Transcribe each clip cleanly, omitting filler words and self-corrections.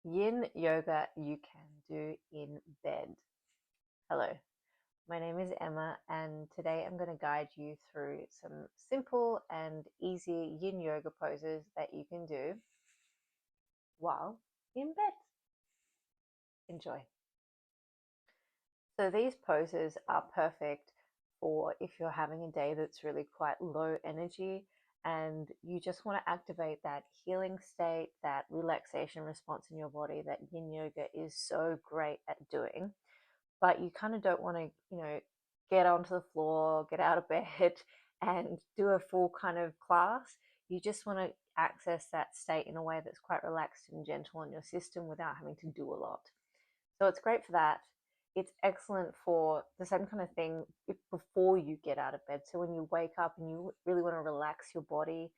Yin Yoga you can do in bed. Hello, my name is Emma, and today I'm going to guide you through some simple and easy Yin Yoga poses that you can do while in bed. Enjoy. So these poses are perfect for if you're having a day that's really quite low energy and you just want to activate that healing state, that relaxation response in your body that Yin Yoga is so great at doing. But you kind of don't want to, get onto the floor, get out of bed and do a full kind of class. You just want to access that state in a way that's quite relaxed and gentle on your system without having to do a lot. So it's great for that. It's excellent for the same kind of thing before you get out of bed. So when you wake up and you really want to relax your body,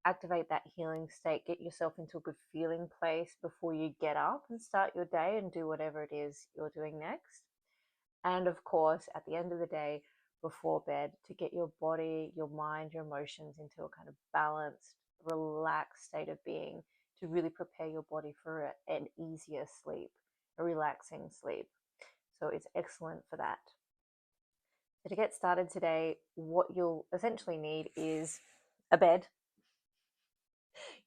activate that healing state, get yourself into a good feeling place before you get up and start your day and do whatever it is you're doing next. And of course, at the end of the day, before bed, to get your body, your mind, your emotions into a kind of balanced, relaxed state of being to really prepare your body for an easier sleep, a relaxing sleep. So it's excellent for that. So to get started today, what you'll essentially need is a bed.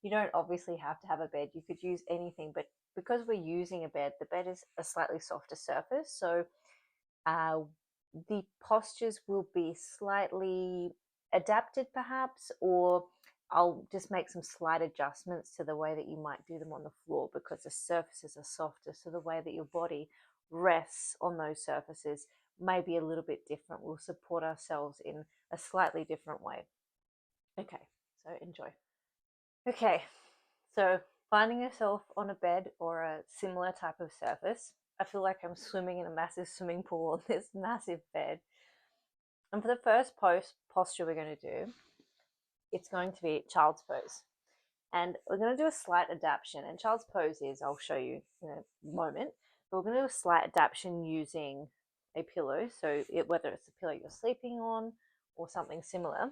You don't obviously have to have a bed. You could use anything, but because we're using a bed, the bed is a slightly softer surface. So the postures will be slightly adapted perhaps, or I'll just make some slight adjustments to the way that you might do them on the floor because the surfaces are softer. So the way that your body rests on those surfaces may be a little bit different. We'll support ourselves in a slightly different way. Okay, so enjoy. Okay, so finding yourself on a bed or a similar type of surface. I feel like I'm swimming in a massive swimming pool on this massive bed. And for the first posture we're going to do, it's going to be child's pose. And we're going to do a slight adaptation. And child's pose is, I'll show you in a moment, but we're going to do a slight adaptation using a pillow. So whether it's the pillow you're sleeping on or something similar.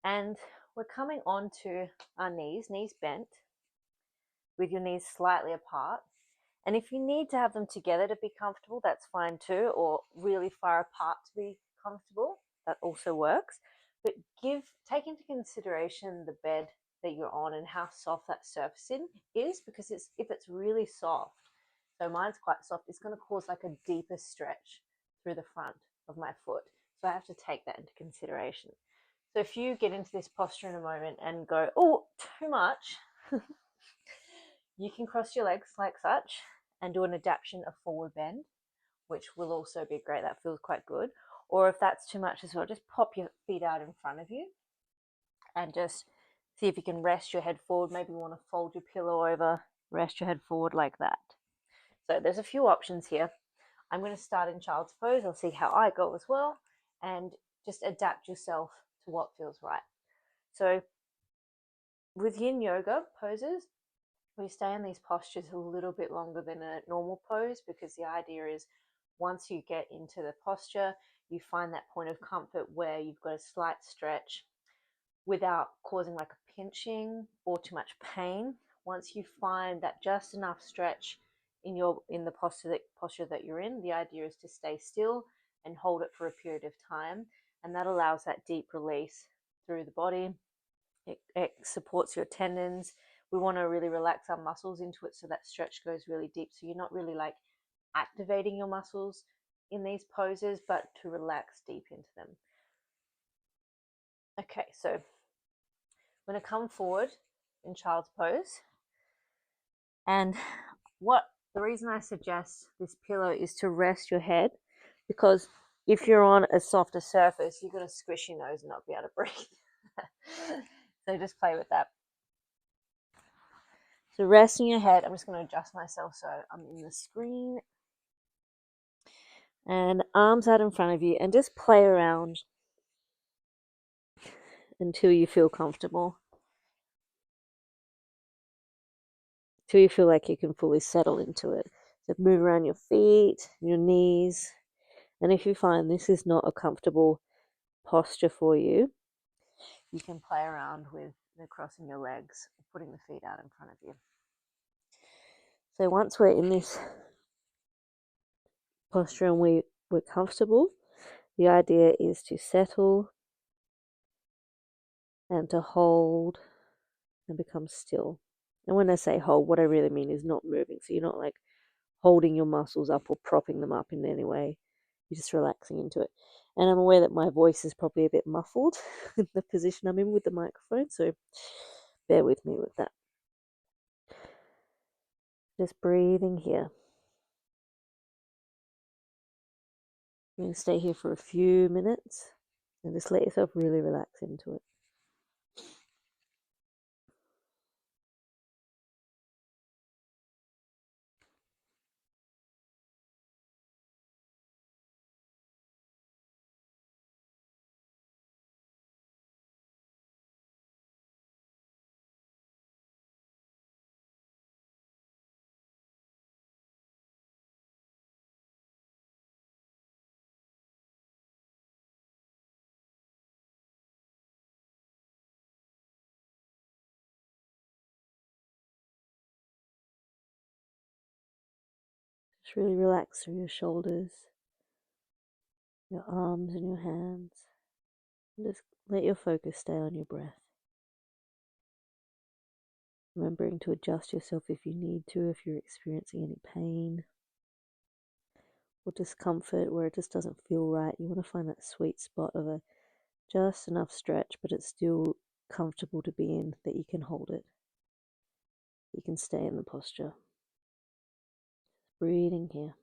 And we're coming onto our knees bent, with your knees slightly apart. And if you need to have them together to be comfortable, that's fine too, or really far apart to be comfortable, that also works. But take into consideration the bed that you're on and how soft that surface is, because if it's really soft, so mine's quite soft, it's going to cause like a deeper stretch through the front of my foot. So I have to take that into consideration. So if you get into this posture in a moment and go, oh, too much, you can cross your legs like such and do an adaptation of forward bend, which will also be great. That feels quite good. Or if that's too much as well, just pop your feet out in front of you and just see if you can rest your head forward. Maybe you want to fold your pillow over, rest your head forward like that. So there's a few options here. I'm going to start in child's pose. I'll see how I go as well, and just adapt yourself to what feels right. So with Yin Yoga poses, we stay in these postures a little bit longer than a normal pose, because the idea is once you get into the posture, you find that point of comfort where you've got a slight stretch without causing like a pinching or too much pain. Once you find that just enough stretch in the posture that you're in, the idea is to stay still and hold it for a period of time, and that allows that deep release through the body. It supports your tendons. We want to really relax our muscles into it so that stretch goes really deep, so you're not really like activating your muscles in these poses, but to relax deep into them. Okay, so I'm going to come forward in child's pose, and the reason I suggest this pillow is to rest your head, because if you're on a softer surface, you're going to squish your nose and not be able to breathe. So just play with that. So resting your head, I'm just going to adjust myself so I'm in the screen. And arms out in front of you, and just play around until you feel comfortable. Until you feel like you can fully settle into it. So move around your feet, your knees. And if you find this is not a comfortable posture for you, you can play around with crossing your legs or putting the feet out in front of you. So once we're in this posture and we're comfortable, the idea is to settle and to hold and become still. And when I say hold, what I really mean is not moving. So you're not like holding your muscles up or propping them up in any way. You're just relaxing into it. And I'm aware that my voice is probably a bit muffled in the position I'm in with the microphone, so bear with me with that. Just breathing here. You're going to stay here for a few minutes and just let yourself really relax into it. Just really relax through your shoulders, your arms and your hands. And just let your focus stay on your breath. Remembering to adjust yourself if you need to, if you're experiencing any pain or discomfort where it just doesn't feel right. You want to find that sweet spot of just enough stretch, but it's still comfortable to be in, that you can hold it. You can stay in the posture. Breathing here.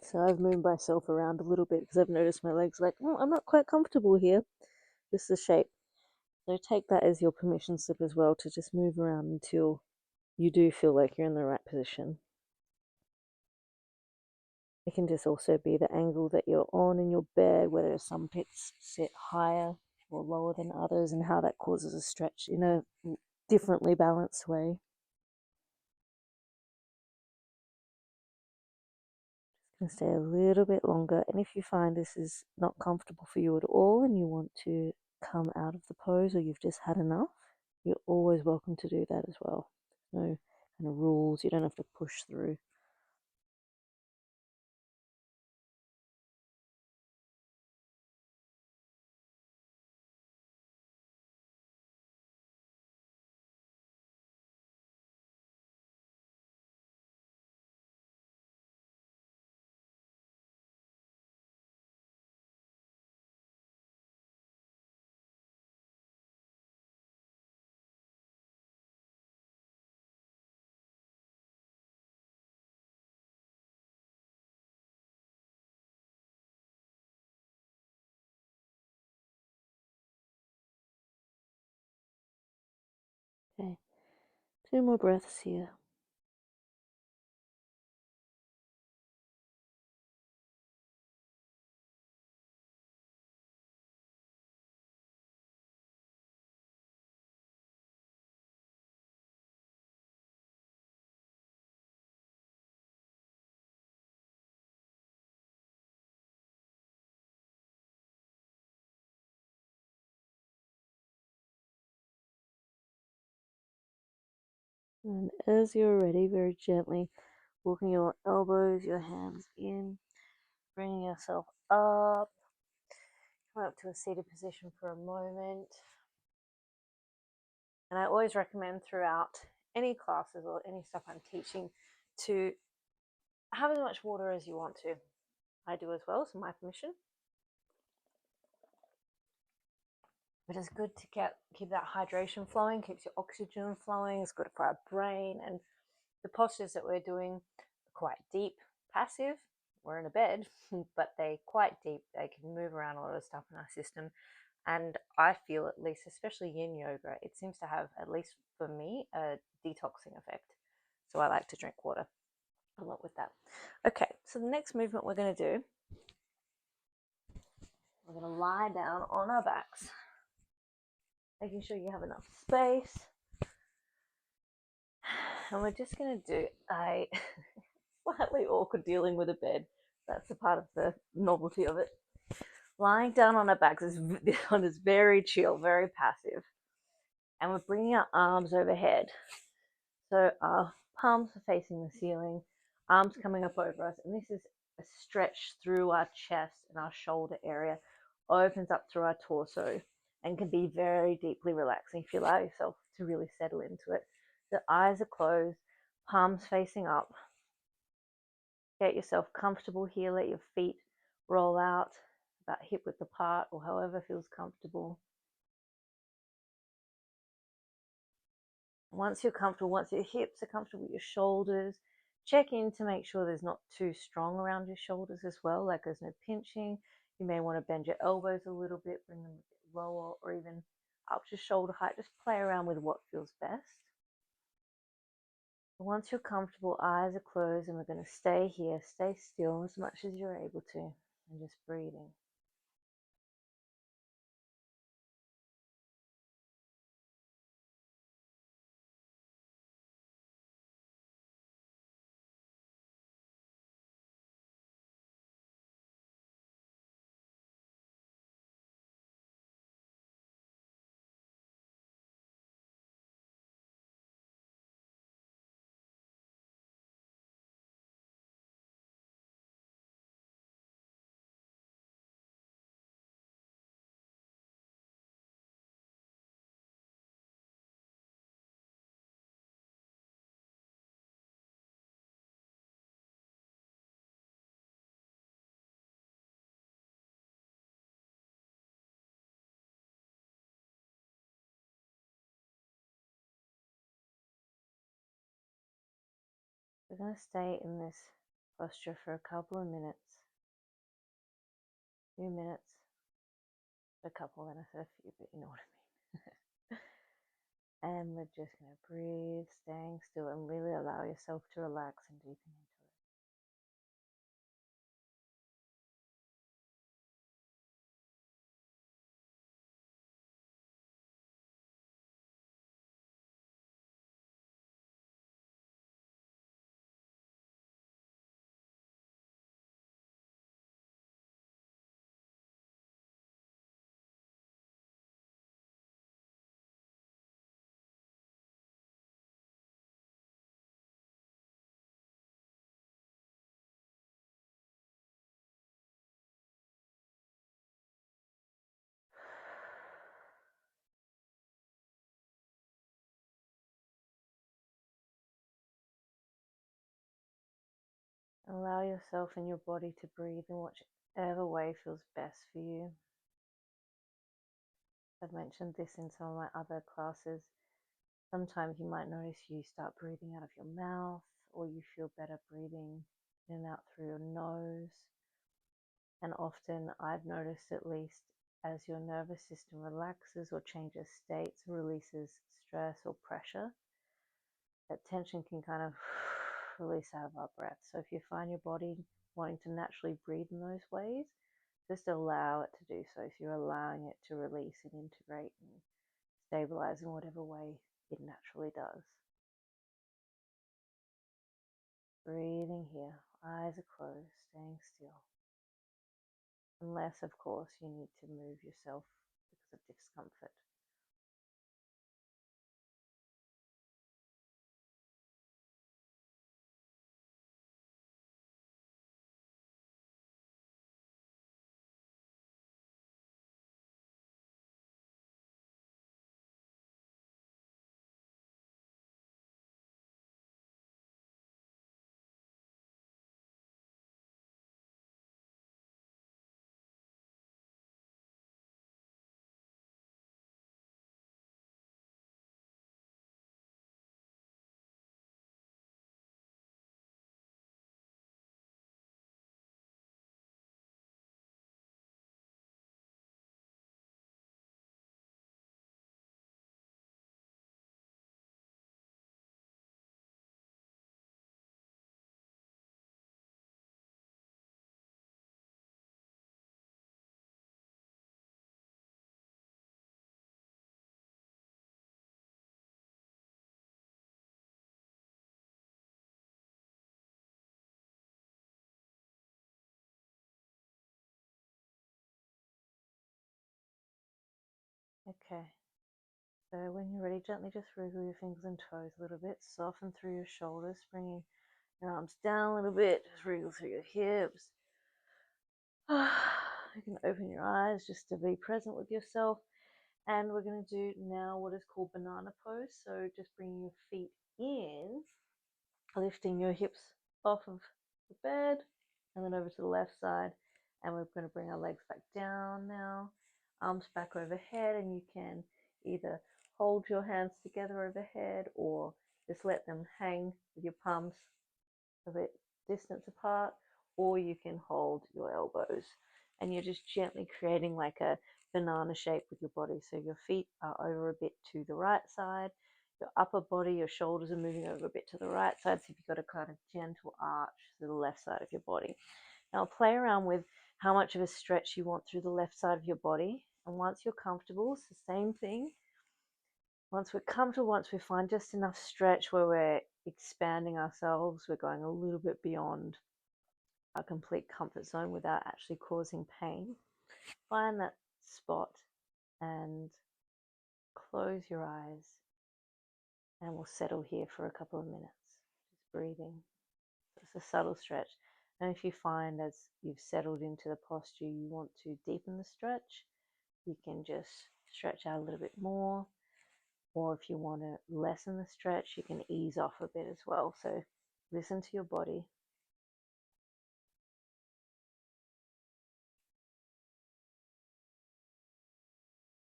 So I've moved myself around a little bit because I've noticed my legs like, oh, I'm not quite comfortable here. This is the shape. So take that as your permission slip as well to just move around until you do feel like you're in the right position. It can just also be the angle that you're on in your bed, whether some bits sit higher or lower than others, and how that causes a stretch in a differently balanced way. Just stay a little bit longer, and if you find this is not comfortable for you at all and you want to come out of the pose or you've just had enough, you're always welcome to do that as well. No kind of rules, you don't have to push through. Okay, 2 more breaths here. And as you're ready, very gently walking your elbows, your hands in, bringing yourself up, come up to a seated position for a moment. And I always recommend throughout any classes or any stuff I'm teaching to have as much water as you want to. I do as well, so my permission. But it's good to keep that hydration flowing, keeps your oxygen flowing. It's good for our brain. And the postures that we're doing are quite deep, passive. We're in a bed, but they're quite deep. They can move around a lot of stuff in our system. And I feel, at least, especially yin yoga, it seems to have, at least for me, a detoxing effect. So I like to drink water a lot with that. Okay, so the next movement we're going to do, we're going to lie down on our backs, making sure you have enough space. And we're just going to do a slightly awkward dealing with a bed. That's a part of the novelty of it. Lying down on our backs, this one is very chill, very passive. And we're bringing our arms overhead. So our palms are facing the ceiling, arms coming up over us. And this is a stretch through our chest and our shoulder area, opens up through our torso, and can be very deeply relaxing if you allow yourself to really settle into it. The eyes are closed, palms facing up. Get yourself comfortable here. Let your feet roll out about hip width apart or however feels comfortable. Once you're comfortable, once your hips are comfortable, your shoulders, check in to make sure there's not too strong around your shoulders as well, like there's no pinching. You may want to bend your elbows a little bit, bring them a bit lower or even up to shoulder height. Just play around with what feels best. Once you're comfortable, eyes are closed, and we're going to stay here, stay still as much as you're able to, and just breathing. We're going to stay in this posture for a couple of minutes, few minutes, a couple, then I said a few, but you know what I mean. And we're just going to breathe, staying still, and really allow yourself to relax and deepen into it. Allow yourself and your body to breathe in whichever way feels best for you. I've mentioned this in some of my other classes. Sometimes you might notice you start breathing out of your mouth, or you feel better breathing in and out through your nose. And often I've noticed, at least, as your nervous system relaxes or changes states, releases stress or pressure, that tension can kind of release out of our breath. So if you find your body wanting to naturally breathe in those ways, just allow it to do so. So you're allowing it to release and integrate and stabilize in whatever way it naturally does. Breathing here, eyes are closed, staying still. Unless, of course, you need to move yourself because of discomfort. Okay. So when you're ready, gently just wriggle your fingers and toes a little bit. Soften through your shoulders, bringing your arms down a little bit. Just wriggle through your hips. You can open your eyes just to be present with yourself. And we're going to do now what is called banana pose. So just bringing your feet in, lifting your hips off of the bed, and then over to the left side. And we're going to bring our legs back down now, arms back overhead, and you can either hold your hands together overhead or just let them hang with your palms a bit distance apart, or you can hold your elbows and you're just gently creating like a banana shape with your body. So your feet are over a bit to the right side, your upper body, your shoulders are moving over a bit to the right side. So you've got a kind of gentle arch to the left side of your body. Now play around with how much of a stretch you want through the left side of your body. And once you're comfortable, it's the same thing. Once we're comfortable, once we find just enough stretch where we're expanding ourselves, we're going a little bit beyond our complete comfort zone without actually causing pain, find that spot and close your eyes, and we'll settle here for a couple of minutes, just breathing. It's a subtle stretch. And if you find as you've settled into the posture you want to deepen the stretch, you can just stretch out a little bit more. Or if you want to lessen the stretch, you can ease off a bit as well. So listen to your body.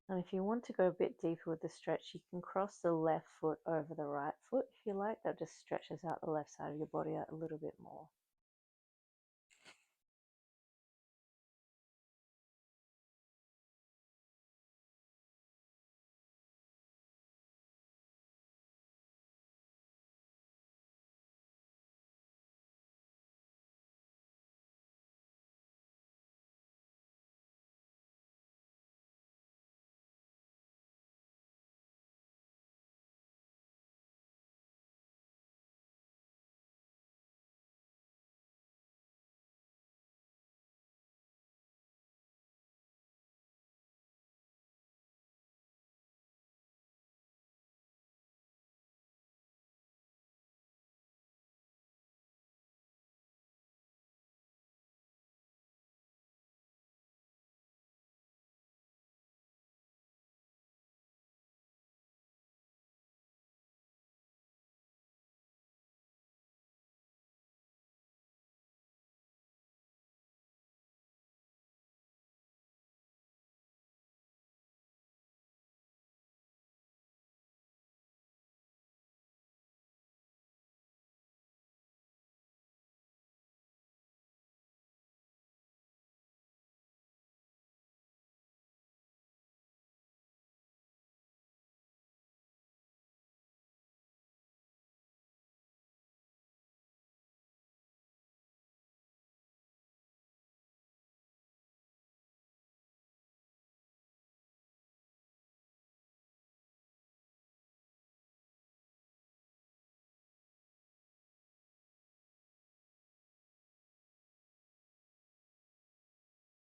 And if you want to go a bit deeper with the stretch, you can cross the left foot over the right foot if you like. That just stretches out the left side of your body out a little bit more.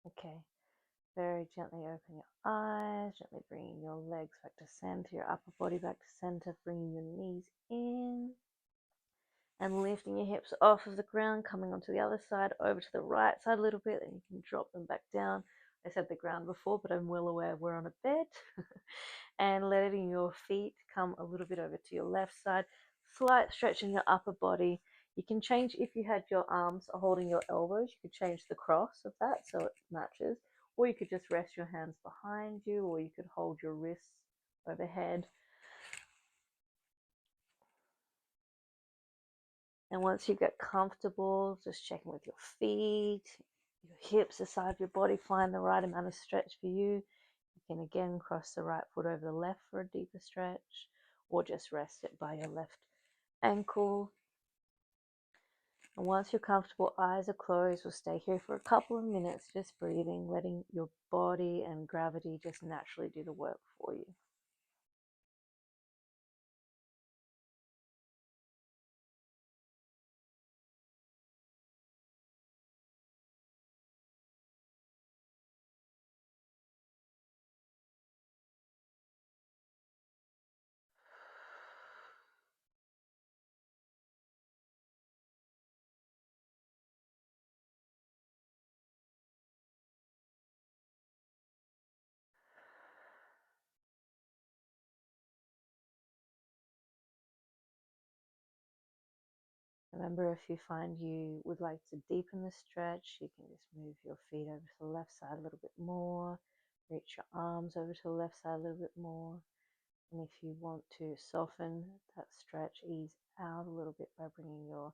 Okay, very gently open your eyes, gently bringing your legs back to center, your upper body back to center, bringing your knees in and lifting your hips off of the ground, coming onto the other side, over to the right side a little bit, and you can drop them back down. I said the ground before, but I'm well aware we're on a bed. And letting your feet come a little bit over to your left side, slight stretch in your upper body. You can change, if you had your arms holding your elbows, you could change the cross of that so it matches, or you could just rest your hands behind you, or you could hold your wrists overhead. And once you get comfortable, just checking with your feet, your hips, the side of your body, find the right amount of stretch for you. You can again cross the right foot over the left for a deeper stretch, or just rest it by your left ankle. And once you're comfortable, eyes are closed, we'll stay here for a couple of minutes, just breathing, letting your body and gravity just naturally do the work for you. Remember, if you find you would like to deepen the stretch, you can just move your feet over to the left side a little bit more, reach your arms over to the left side a little bit more. And if you want to soften that stretch, ease out a little bit by bringing your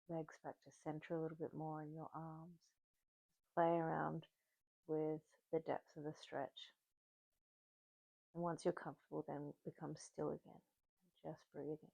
legs back to center a little bit more in your arms. Play around with the depth of the stretch. And once you're comfortable, then become still again, just breathing.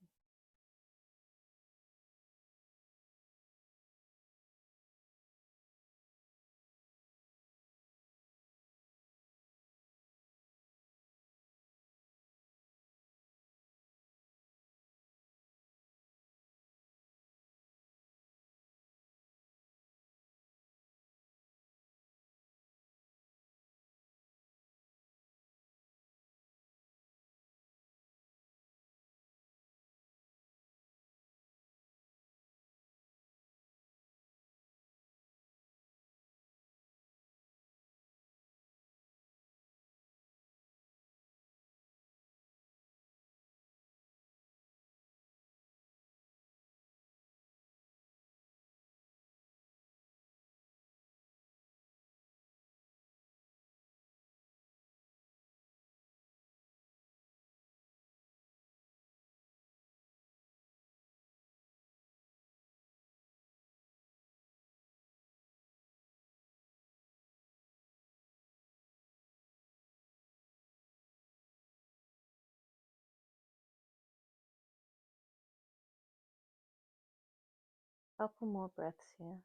Couple more breaths here.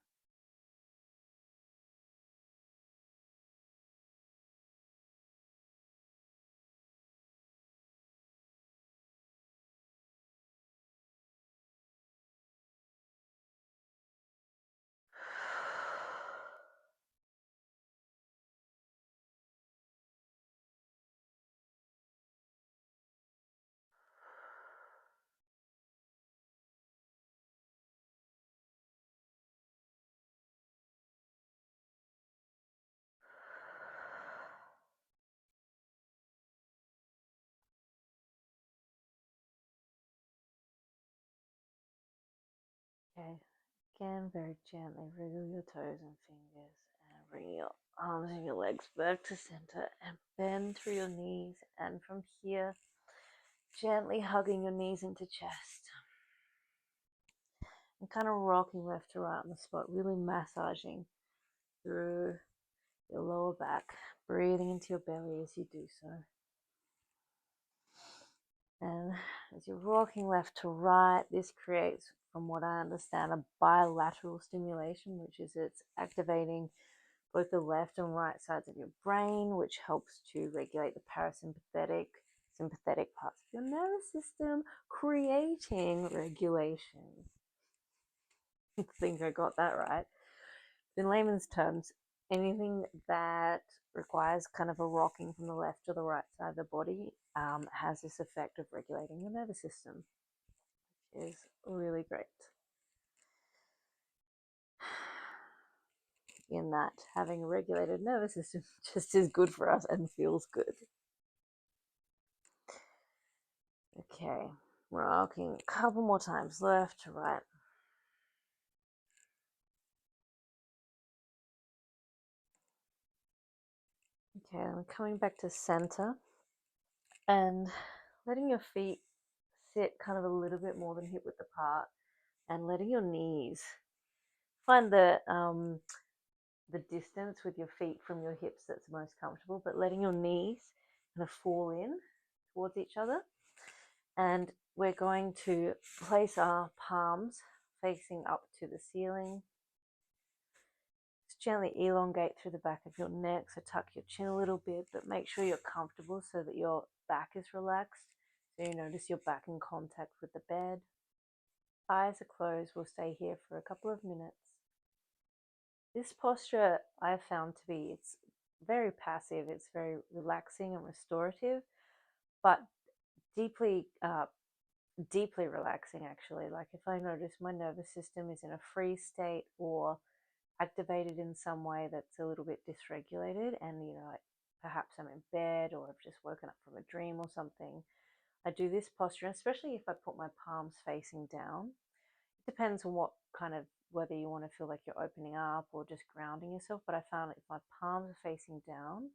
Okay, again, very gently wriggle your toes and fingers and bring your arms and your legs back to center and bend through your knees. And from here, gently hugging your knees into chest and kind of rocking left to right on the spot, really massaging through your lower back, breathing into your belly as you do so. And as you're rocking left to right, this creates, from what I understand, a bilateral stimulation, which is it's activating both the left and right sides of your brain, which helps to regulate the parasympathetic, sympathetic parts of your nervous system, creating regulation. I think I got that right. In layman's terms, anything that requires kind of a rocking from the left to the right side of the body has this effect of regulating your nervous system, which is really great. In that having a regulated nervous system just is good for us and feels good. Okay, rocking a couple more times, left to right. Okay, I'm coming back to center and letting your feet sit kind of a little bit more than hip width apart, and letting your knees find the distance with your feet from your hips that's most comfortable, but letting your knees kind of fall in towards each other. And we're going to place our palms facing up to the ceiling. Just gently elongate through the back of your neck, so tuck your chin a little bit, but make sure you're comfortable so that your back is relaxed. So you notice your back in contact with the bed. Eyes are closed. We'll stay here for a couple of minutes. This posture I've found to be, it's very passive, it's very relaxing and restorative, but deeply relaxing actually. Like if I notice my nervous system is in a freeze state or activated in some way that's a little bit dysregulated, and perhaps I'm in bed or I've just woken up from a dream or something, I do this posture, especially if I put my palms facing down. depends on what kind of, whether you want to feel like you're opening up or just grounding yourself. But I found if my palms are facing down,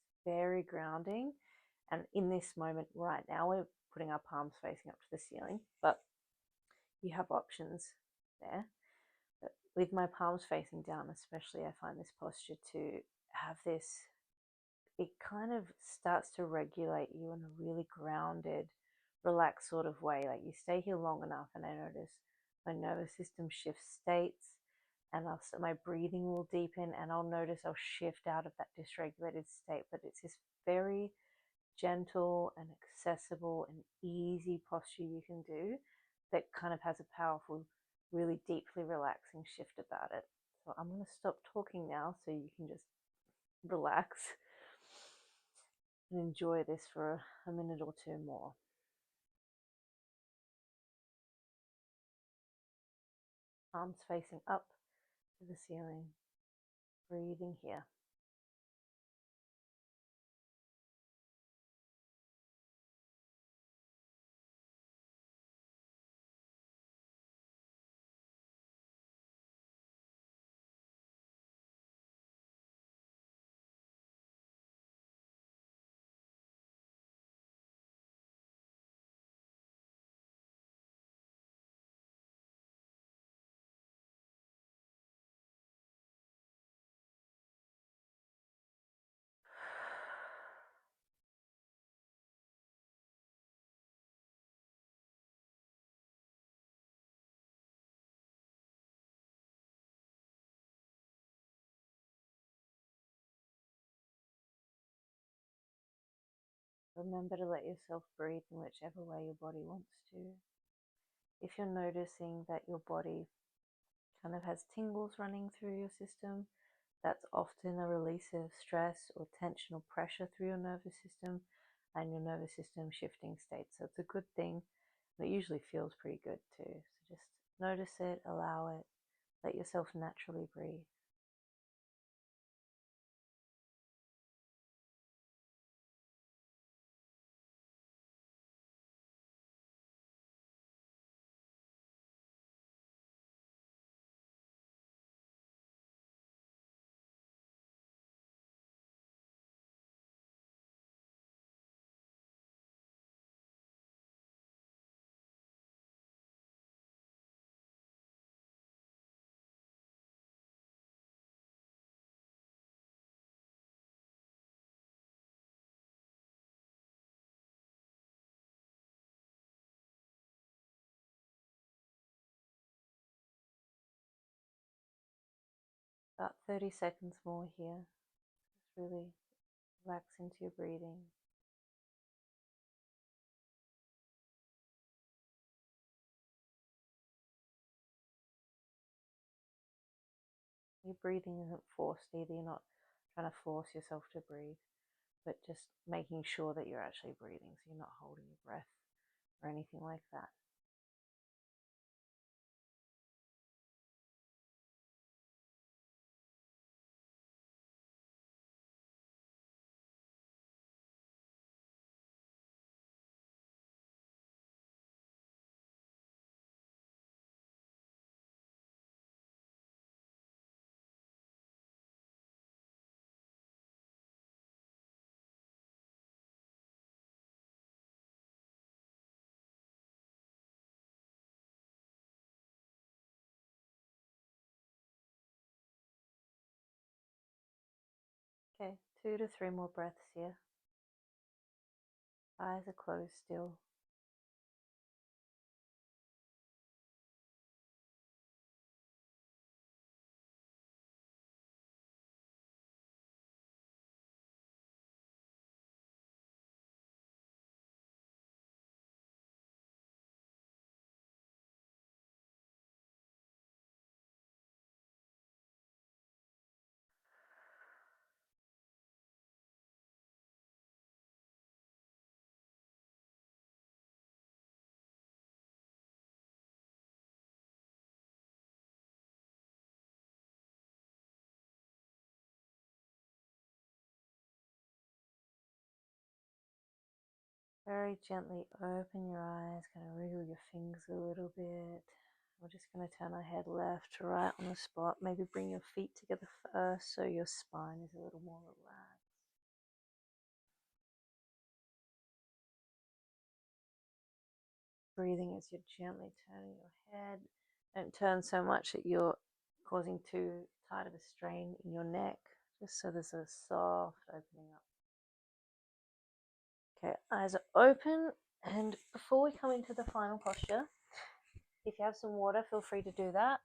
it's very grounding. And in this moment right now, we're putting our palms facing up to the ceiling, but you have options there. But with my palms facing down, especially, I find this posture to have this, it kind of starts to regulate you in a really grounded, relaxed sort of way. Like you stay here long enough, and I notice my nervous system shifts states, and my breathing will deepen, and I'll notice I'll shift out of that dysregulated state. But it's this very gentle and accessible and easy posture you can do that kind of has a powerful, really deeply relaxing shift about it. So I'm going to stop talking now so you can just relax and enjoy this for a minute or two more. Arms facing up to the ceiling, breathing here. Remember to let yourself breathe in whichever way your body wants to. If you're noticing that your body kind of has tingles running through your system, that's often a release of stress or tension or pressure through your nervous system and your nervous system shifting states. So it's a good thing. It usually feels pretty good too. So just notice it, allow it, let yourself naturally breathe. About 30 seconds more here. Just really relax into your breathing. Your breathing isn't forced either. You're not trying to force yourself to breathe, but just making sure that you're actually breathing, so you're not holding your breath or anything like that. Okay, 2 to 3 more breaths here. Eyes are closed still. Very gently open your eyes, kind of wriggle your fingers a little bit, We're just going to turn our head left to right on the spot. Maybe bring your feet together first so your spine is a little more relaxed. Breathing as you're gently turning your head. Don't turn so much that you're causing too tight of a strain in your neck, just so there's a soft opening up. Okay, eyes are open, and before we come into the final posture, if you have some water, feel free to do that.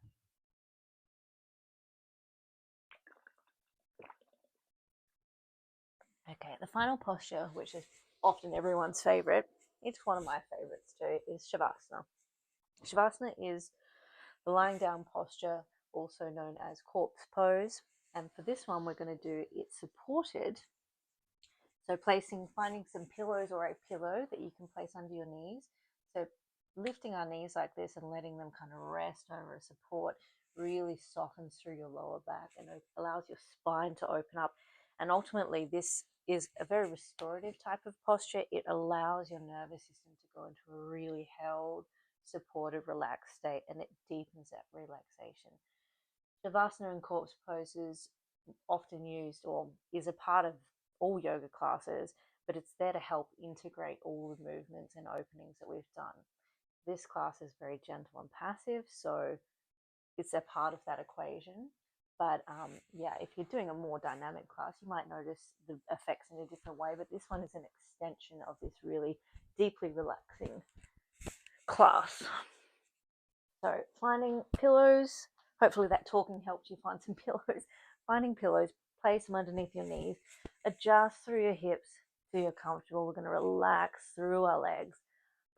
Okay, the final posture, which is often everyone's favorite, it's one of my favorites too, is Shavasana. Shavasana is the lying down posture, also known as corpse pose. And for this one, we're going to do it supported. So finding some pillows or a pillow that you can place under your knees. So lifting our knees like this and letting them kind of rest over a support really softens through your lower back and allows your spine to open up. And ultimately, this is a very restorative type of posture. It allows your nervous system to go into a really held, supported, relaxed state, and it deepens that relaxation. Shavasana and corpse poses often used or is a part of all yoga classes, but it's there to help integrate all the movements and openings that we've done. This class is very gentle and passive, so it's a part of that equation. But yeah, if you're doing a more dynamic class, you might notice the effects in a different way, but this one is an extension of this really deeply relaxing class. So finding pillows, hopefully that talking helped you find some pillows. Finding pillows, place them underneath your knees, adjust through your hips so you're comfortable. We're going to relax through our legs,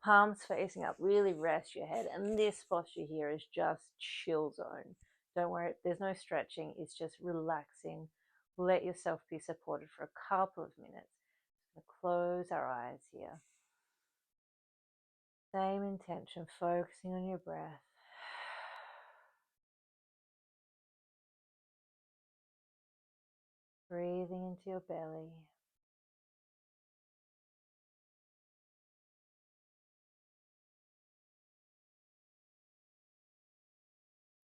palms facing up, really rest your head. And this posture here is just chill zone. Don't worry, there's no stretching, it's just relaxing. Let yourself be supported for a couple of minutes. We'll close our eyes here. Same intention, focusing on your breath. Breathing into your belly.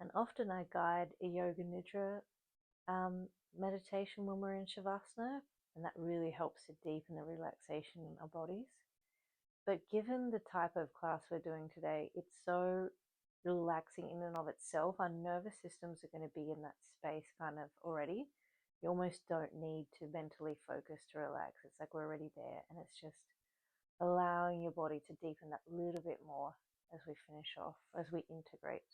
And often I guide a yoga nidra meditation when we're in Shavasana, and that really helps to deepen the relaxation in our bodies. But given the type of class we're doing today, it's so relaxing in and of itself. Our nervous systems are going to be in that space kind of already. You almost don't need to mentally focus to relax. It's like we're already there, and it's just allowing your body to deepen that little bit more as we finish off, as we integrate.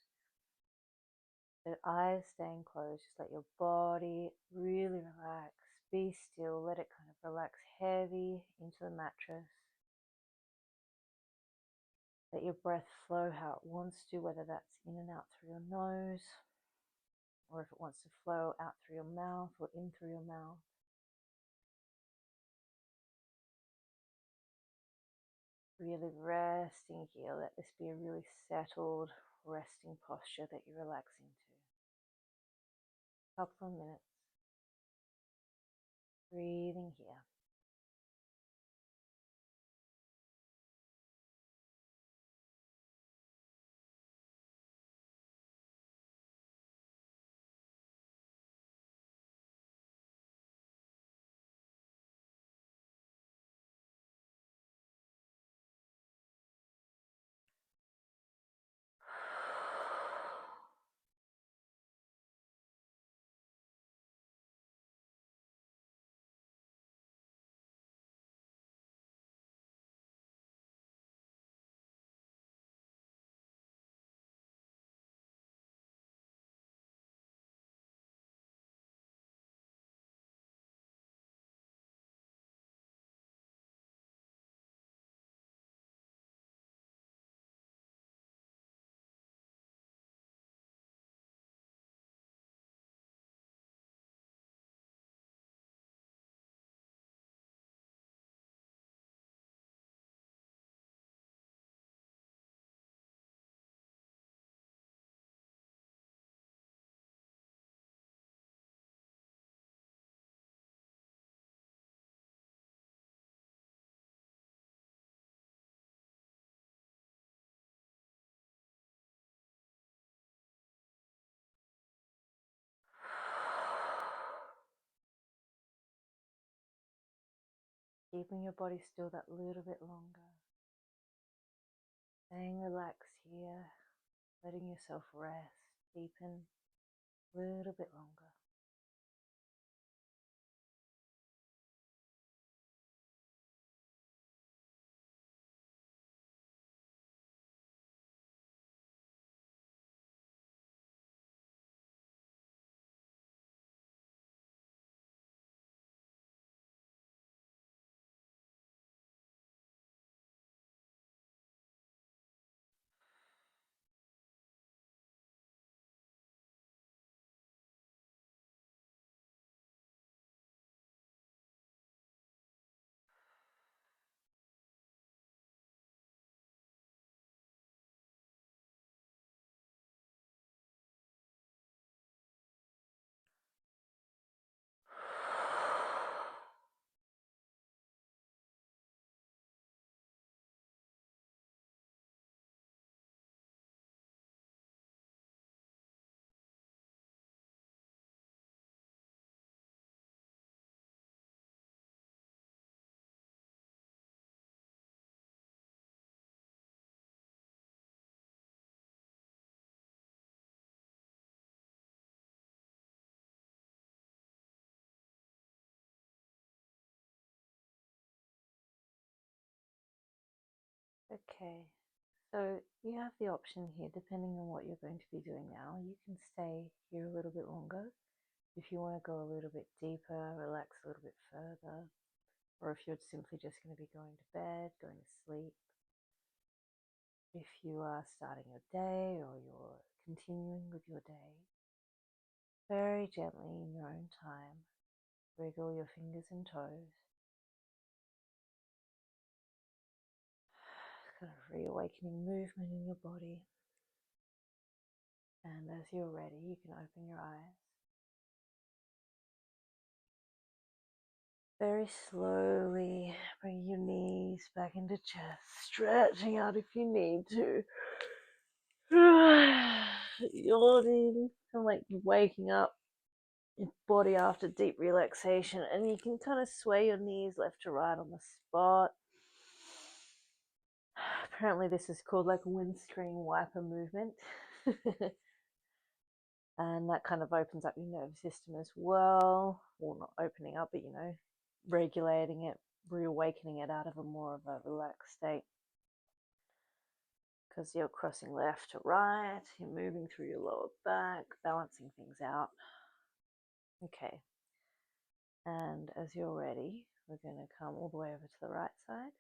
The eyes staying closed, just let your body really relax. Be still, let it kind of relax heavy into the mattress. Let your breath flow how it wants to, whether that's in and out through your nose, or if it wants to flow out through your mouth or in through your mouth. Really resting here. Let this be a really settled, resting posture that you relax into. Couple of minutes. Breathing here. Keeping your body still that little bit longer. Staying relaxed here, letting yourself rest, deepen a little bit longer. Okay, so you have the option here, depending on what you're going to be doing now. You can stay here a little bit longer. If you want to go a little bit deeper, relax a little bit further, or if you're simply just going to be going to bed, going to sleep. If you are starting your day or you're continuing with your day, very gently in your own time, wriggle your fingers and toes. Kind of reawakening movement in your body. And as you're ready, you can open your eyes. Very slowly bring your knees back into chest, stretching out if you need to. Yawning, kind of like waking up your body after deep relaxation, and you can kind of sway your knees left to right on the spot. Apparently this is called like a windscreen wiper movement. And that kind of opens up your nervous system as well. Well, not opening up, but regulating it, reawakening it out of a more of a relaxed state. Because you're crossing left to right, you're moving through your lower back, balancing things out. Okay. And as you're ready, we're going to come all the way over to the right side.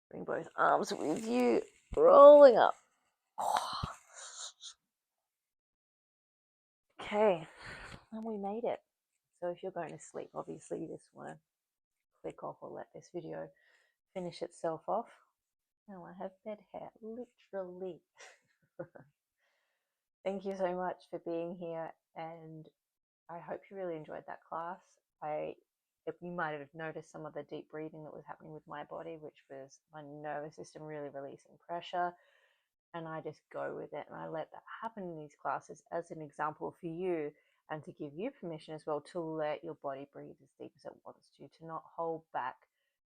Bring both arms with you, rolling up. Okay, and we made it. So if you're going to sleep, obviously you just want to click off or let this video finish itself off. Now I have bed hair, literally. Thank you so much for being here, and I hope you really enjoyed that class. You might have noticed some of the deep breathing that was happening with my body, which was my nervous system really releasing pressure, and I just go with it, and I let that happen in these classes as an example for you, and to give you permission as well to let your body breathe as deep as it wants to not hold back,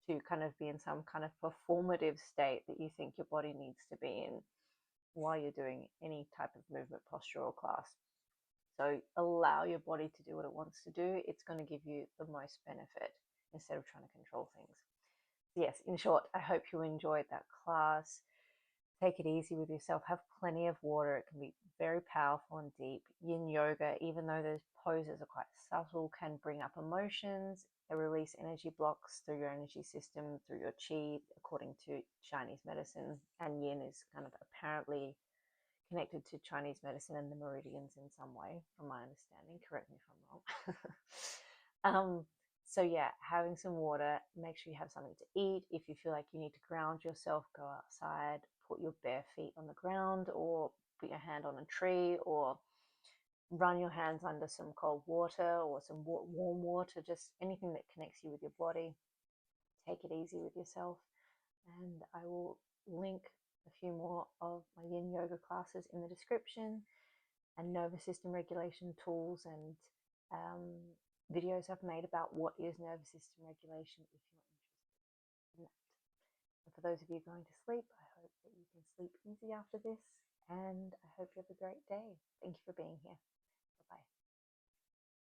to kind of be in some kind of performative state that you think your body needs to be in while you're doing any type of movement, posture, or class. So allow your body to do what it wants to do. It's going to give you the most benefit instead of trying to control things. So yes, in short, I hope you enjoyed that class. Take it easy with yourself. Have plenty of water. It can be very powerful and deep. Yin yoga, even though those poses are quite subtle, can bring up emotions. They release energy blocks through your energy system, through your chi, according to Chinese medicine. And yin is kind of apparently connected to Chinese medicine and the meridians in some way, from my understanding. Correct me if I'm wrong. So yeah, having some water, make sure you have something to eat. If you feel like you need to ground yourself, go outside, put your bare feet on the ground, or put your hand on a tree, or run your hands under some cold water or some warm water, just anything that connects you with your body. Take it easy with yourself. And I will link a few more of my Yin Yoga classes in the description, and nervous system regulation tools and videos I've made about what is nervous system regulation if you're And for those of you going to sleep, I hope that you can sleep easy after this, and I hope you have a great day. Thank you for being here. Bye-bye.